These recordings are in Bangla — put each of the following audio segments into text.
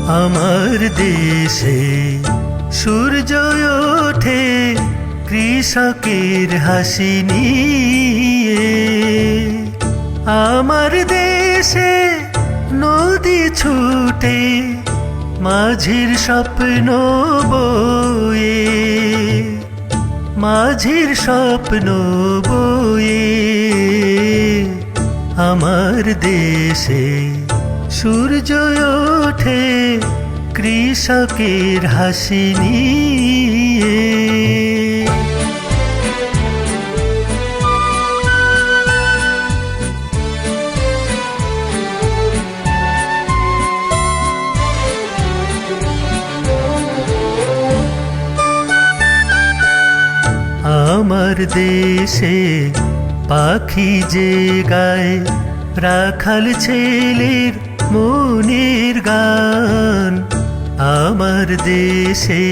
আমার দেশে সূর্য ওঠে কৃষকের হাসি নিয়ে। আমার দেশে নদী ছুটে মাঝির স্বপ্ন বয়ে, মাঝির স্বপ্ন বয়ে। আমার দেশে সূর্য ওঠে কৃষকের হাসি নিয়ে। আমার দেশে পাখি যে গায় রাখাল ছেলের মনের গান। আমার দেশে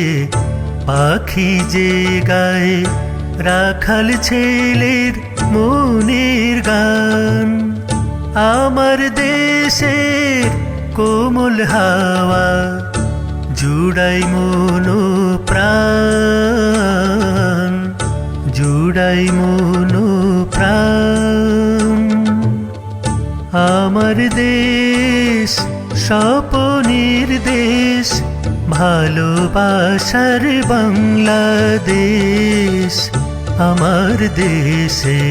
পাখি যে গায় রাখাল ছেলের মনের গান। আমার দেশের কোমল হাওয়া জুড়াই মন প্রাণ, জুড়াই মন প্রাণ। আমার দেশ স্বপ্নের দেশ, ভালোবাসার বাংলাদেশ। আমার দেশে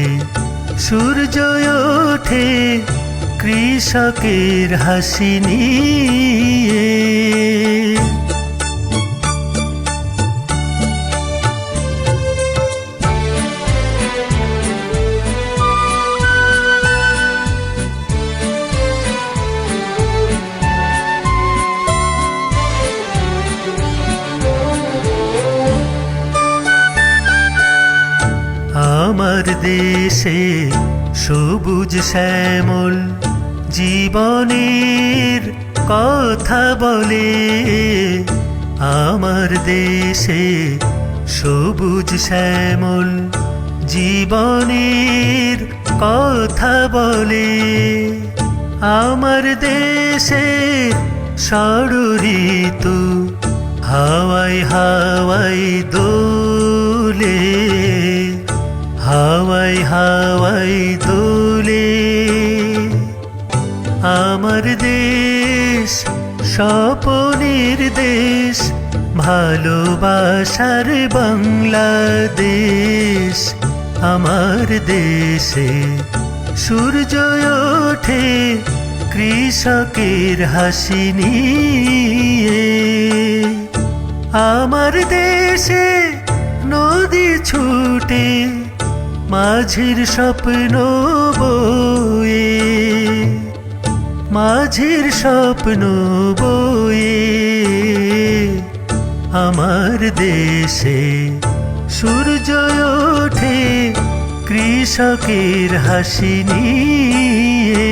সূর্য ওঠে কৃষকের হাসি নিয়ে। আমার দেশে সবুজ শ্যামল জীবনের কথা বলে। আমার দেশে সবুজ শ্যামল জীবনের কথা বলে। আমার দেশে ষড়ঋতু হাওয়ায় হাওয়ায় দোলে, হাওয়ায় হাওয়ায় দোলে। আমার দেশ স্বপ্নের দেশ, ভালোবাসার বাংলাদেশ। আমার দেশে সূর্য ওঠে কৃষকের হাসি নিয়ে। আমার দেশে নদী ছুটে মাঝির স্বপ্ন বয়ে, মাঝির স্বপ্ন বয়ে। আমার দেশে সূর্য ওঠে কৃষকের হাসি নিয়ে।